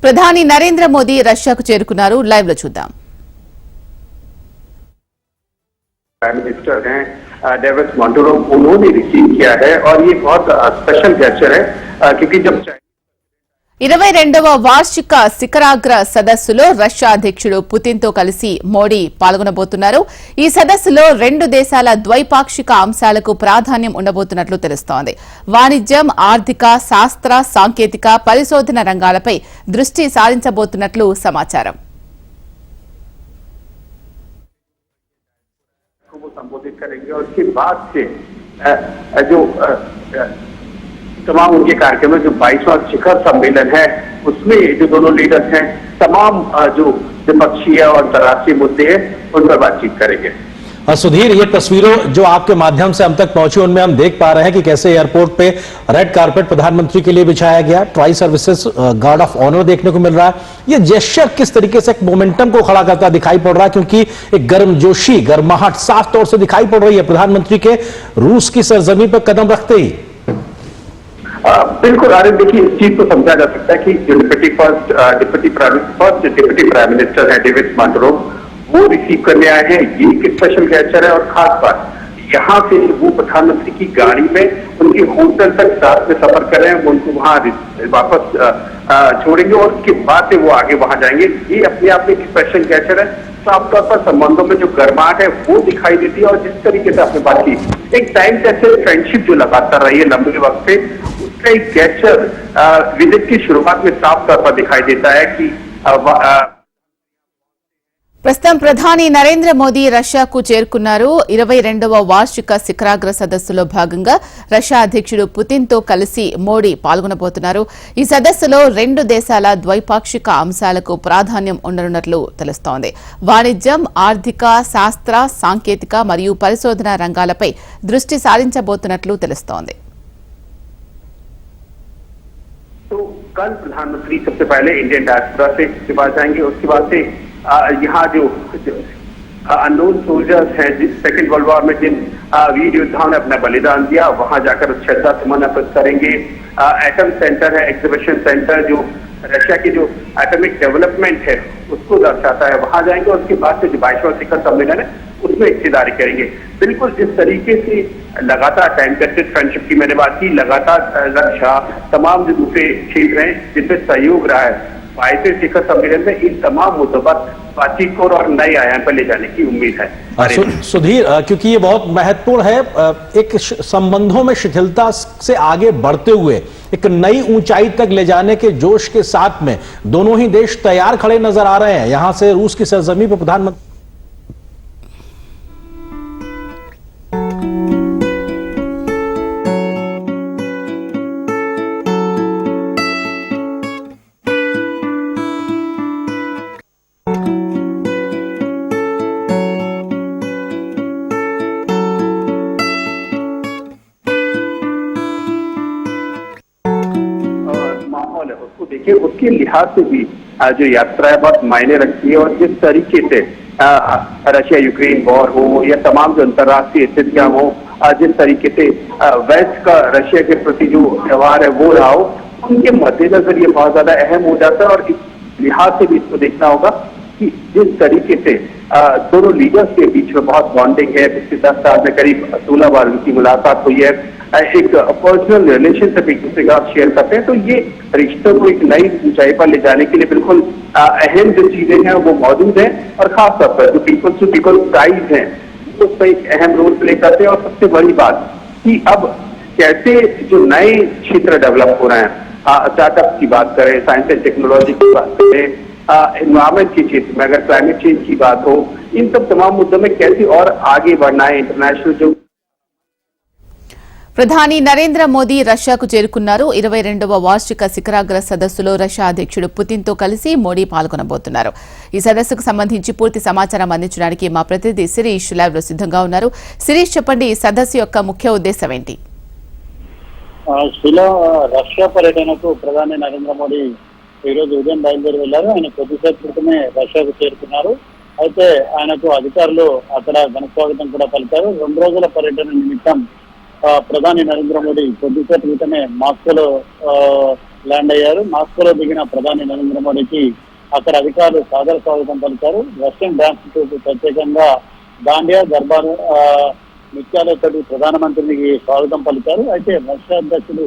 ప్రధాని నరేంద్ర మోదీ రష్యాకు చేరుకున్నారు. లైవ్ లో చూద్దాం. प्राइम मिनिस्टर हैं डेविड मोंटेरो, उन्होंने रिसीव किया है और ये बहुत स्पेशल गेस्चर है क्योंकि जब 22వ వార్షిక శిఖరాగ్ర సదస్సులో రష్యా అధ్యక్షుడు పుతిన్ తో కలిసి మోడీ పాల్గొనబోతున్నారు. ఈ సదస్సులో రెండు దేశాల ద్వైపాక్షిక అంశాలకు ప్రాధాన్యం ఉండబోతున్నట్లు తెలుస్తోంది. వాణిజ్యం, ఆర్థిక, శాస్త్ర, సాంకేతిక, పరిశోధన రంగాలపై దృష్టి సారించబోతున్నట్లు సమాచారం. संबोधित करेंगे और उसके बाद से जो तमाम उनके कार्यक्रम में जो 22वां शिखर सम्मेलन है उसमें जो दोनों लीडर्स हैं तमाम जो द्विपक्षीय और अंतर्राष्ट्रीय मुद्दे हैं उन पर बातचीत करेंगे। सुधीर, ये तस्वीरों जो आपके माध्यम से हम तक पहुंची उनमें हम देख पा रहे हैं कि कैसे एयरपोर्ट पे रेड कारपेट प्रधानमंत्री के लिए बिछाया गया, tri services guard of honour देखने को मिल रहा है। ये जेस्चर किस तरीके से एक मोमेंटम को खड़ा करता दिखाई पड़ रहा है, क्योंकि एक गर्मजोशी, गर्माहट साफ तौर से दिखाई पड़ रही है प्रधानमंत्री के रूस की सरजमी पर कदम रखते ही। बिल्कुल आरिफ, देखिए इस चीज को समझा जा सकता है कि जो डिप्टी प्राइम मिनिस्टर है डेविड मोंटेरो, वो रिसीव करने आए हैं। ये एक स्पेशल गेस्चर है और खास बात यहाँ से वो प्रधानमंत्री की गाड़ी में उनके होटल तक साथ में सफर कर रहे हैं, वो उनको वहां वापस छोड़ेंगे और उसके बाद से वो आगे वहां जाएंगे। ये अपने आप में एक स्पेशल गेस्चर है। साफ तौर पर संबंधों में जो गर्माहट है वो दिखाई देती है और जिस तरीके से आपने बात की एक टाइम टेस्टेड फ्रेंडशिप जो लगातार रही है लंबे वक्त से, उसका एक गेस्चर विजिट की शुरुआत में साफ तौर पर दिखाई देता है कि ప్రస్తుతం ప్రధాని నరేంద్ర మోదీ రష్యాకు చేరుకున్నారు. 22వ వార్షిక శిఖరాగ్ర సదస్సులో భాగంగా రష్యా అధ్యక్షుడు పుతిన్ తో కలిసి మోడీ పాల్గొనబోతున్నారు. ఈ సదస్సులో రెండు దేశాల ద్వైపాక్షిక అంశాలకు ప్రాధాన్యం ఉండనున్నట్లు తెలుస్తోంది. వాణిజ్యం, ఆర్థిక, శాస్త్ర, సాంకేతిక మరియు పరిశోధన రంగాలపై దృష్టి సారించబోతున్నట్లు తెలుస్తోంది. तो कल प्रधानमंत्री सबसे पहले इंडियन डायस्पोरा से इस्तीफा जाएंगे, उसके बाद से यहाँ जो अननोन सोल्जर्स हैं जिस सेकेंड वर्ल्ड वॉर में जिन वीर योद्धाओं ने अपना बलिदान दिया वहां जाकर श्रद्धा सुमन अर्पित करेंगे। एटम सेंटर है, एग्जीबिशन सेंटर जो रशिया की जो एटॉमिक डेवलपमेंट है उसको दर्शाता है, वहां जाएंगे और उसके बाद से जो 22वां शिखर सम्मेलन है उसमें हिस्सेदारी करेंगे। बिल्कुल जिस तरीके से लगातार टाइम टेस्टेड फ्रेंडशिप की मैंने बात की, लगातार रक्षा तमाम जो दूसरे क्षेत्र हैं जिनमें सहयोग रहा है, 22वें शिखर सम्मेलन में इन तमाम मुद्दों पर बातचीत को और नए आयाम पर ले जाने की उम्मीद है। सुधीर, क्योंकि ये बहुत महत्वपूर्ण है, एक संबंधों में शिथिलता से आगे बढ़ते हुए एक नई ऊंचाई तक ले जाने के जोश के साथ में दोनों ही देश तैयार खड़े नजर आ रहे हैं। यहां से रूस की सरजमी पर प्रधानमंत्री उसको देखिए, उसके लिहाज से भी जो यात्रा है बहुत मायने रखती है और जिस तरीके से रशिया यूक्रेन वॉर हो या तमाम जो अंतर्राष्ट्रीय स्थितियां हो, जिस तरीके से वेस्ट का रशिया के प्रति जो व्यवहार है वो रहा हो, उनके मद्देनजर ये बहुत ज्यादा अहम हो जाता है और इस लिहाज से भी इसको देखना होगा कि जिस तरीके से दोनों लीडर्स के बीच में बहुत बॉन्डिंग है। पिछले 10 साल में करीब 16 बार उनकी मुलाकात हुई है, एक पर्सनल रिलेशनशिप एक दूसरे का शेयर करते हैं, तो ये रिश्तों को एक नई ऊंचाई पर ले जाने के लिए बिल्कुल अहम जो चीजें हैं वो मौजूद हैं और खासतौर पर जो पीपल टू पीपल प्राइज हैं उस पर एक अहम रोल प्ले करते हैं। और सबसे बड़ी बात कि अब कैसे जो नए क्षेत्र डेवलप हो रहे हैं, स्टार्टअप की बात करें, साइंस एंड टेक्नोलॉजी की बात करें, एनवायरमेंट के क्षेत्र में अगर क्लाइमेट चेंज की बात हो, इन सब तमाम मुद्दों में कैसे और आगे बढ़ना है। इंटरनेशनल जो ప్రధాని నరేంద్ర మోదీ రష్యాకు చేరుకున్నారు. 22వ వార్షిక శిఖరాగ్ర సదస్సులో రష్యా అధ్యక్షుడు పుతిన్ తో కలిసి మోడీ పాల్గొనబోతున్నారు. ఈ సదస్సుకు సంబంధించి పూర్తి సమాచారం అందించడానికి మా ప్రతినిధి శిరీష్ లైవ్ లో సిద్ధంగా ఉన్నారు. శిరీష్, చెప్పండి, ఈ సదస్సు యొక్క ముఖ్య ఉద్దేశం ఏంటి? రష్యా పర్యటనకు ప్రధాని నరేంద్ర మోడీ ఈ రోజు ఉదయం బయలుదేరి వెళ్లారు. ఆయన కొద్దిసేపు క్రితమే రష్యాకు చేరుకున్నారు. అయితే ఆయనకు అధికారులు అక్కడ ఘన స్వాగతం కూడా పలికారు. 2 రోజుల పర్యటన నిమిత్తం ప్రధాని నరేంద్ర మోడీ కొద్దిసేపు క్రితమే మాస్కోలో ల్యాండ్ అయ్యారు. మాస్కోలో దిగిన ప్రధాని నరేంద్ర మోడీకి అక్కడ అధికారులు సాదర స్వాగతం పలికారు. రష్యన్ డాన్స్ ట్రూప్ ప్రత్యేకంగా దాండియా దర్బార్ నృత్యాలతో ప్రధానమంత్రికి స్వాగతం పలికారు. అయితే రష్యా అధ్యక్షుడు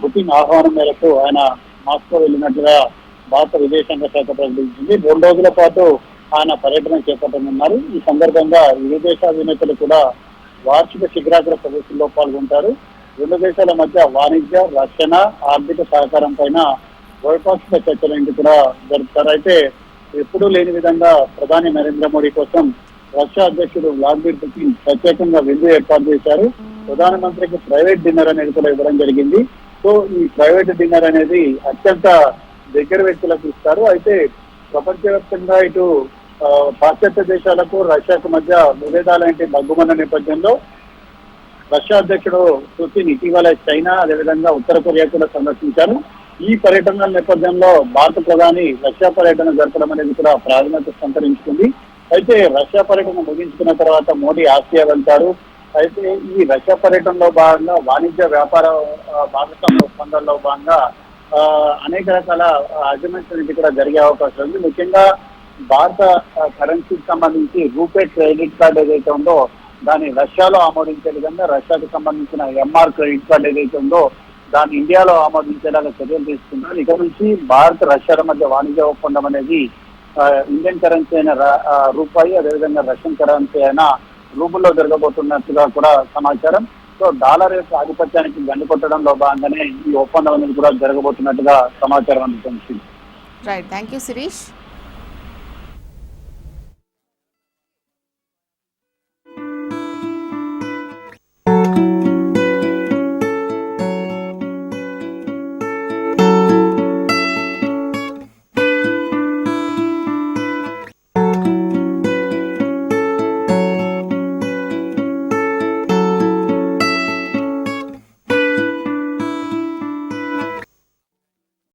పుతిన్ ఆహ్వానం మేరకు ఆయన మాస్కో వెళ్ళినట్లుగా భారత విదేశాంగ శాఖ ప్రకటించింది. 2 రోజుల పాటు ఆయన పర్యటన చేపట్టనున్నారు. ఈ సందర్భంగా ఇరు దేశాల అధినేతలు కూడా వార్షిక శిఖరాగ్ర సదస్సుల్లో పాల్గొంటారు. 2 దేశాల మధ్య వాణిజ్య, రక్షణ, ఆర్థిక సహకారం పైన ద్వైపాక్షిక చర్చలు కూడా జరుపుతారు. అయితే ఎప్పుడూ లేని విధంగా ప్రధాని నరేంద్ర మోడీ కోసం రష్యా అధ్యక్షుడు వ్లాదిమిర్ పుతిన్ ప్రత్యేకంగా విందు ఏర్పాటు చేశారు. ప్రధానమంత్రికి ప్రైవేట్ డిన్నర్ అనేది కూడా ఇవ్వడం జరిగింది. సో ఈ ప్రైవేట్ డిన్నర్ అనేది అత్యంత దగ్గర వ్యక్తులకు ఇస్తారు. అయితే ప్రపంచవ్యాప్తంగా ఇటు పాశ్చాత్య దేశాలకు రష్యాకు మధ్య విభేదాలంటే బగ్గుమన్న నేపథ్యంలో రష్యా అధ్యక్షుడు పుతిన్ ఇటీవల చైనా, అదేవిధంగా ఉత్తర కొరియా కూడా సందర్శించారు. ఈ పర్యటనల నేపథ్యంలో భారత ప్రధాని రష్యా పర్యటన జరపడం అనేది కూడా ప్రాధాన్యత సంతరించుకుంది. అయితే రష్యా పర్యటన ముగించుకున్న తర్వాత మోడీ ఆసియా వెళ్తారు. అయితే ఈ రష్యా పర్యటనలో భాగంగా వాణిజ్య వ్యాపార భాగస్వామ్య ఒప్పందాల్లో భాగంగా అనేక రకాల అగ్రిమెంట్స్ అనేది కూడా జరిగే అవకాశం ఉంది. ముఖ్యంగా భారత కరెన్సీకి సంబంధించి రూపే క్రెడిట్ కార్డ్ ఏదైతే ఉందో దాన్ని రష్యాలో ఆమోదించే విధంగా రష్యాకు సంబంధించిన ఎంఆర్ క్రెడిట్ కార్డ్ ఏదైతే ఉందో దాన్ని ఇండియాలో ఆమోదించేలాగా చర్యలు తీసుకున్నారు. ఇక నుంచి భారత్ రష్యాల మధ్య వాణిజ్య ఒప్పందం అనేది ఇండియన్ కరెన్సీ అయిన రూపాయి, అదేవిధంగా రష్యన్ కరెన్సీ అయిన రూబుల్లో జరగబోతున్నట్టుగా కూడా సమాచారం. సో డాలర్ యొక్క ఆధిపత్యానికి గండి కొట్టడంలో భాగంగానే ఈ ఒప్పందం అనేది కూడా జరగబోతున్నట్టుగా సమాచారం అందుతుంది. Right, thank you Sirish.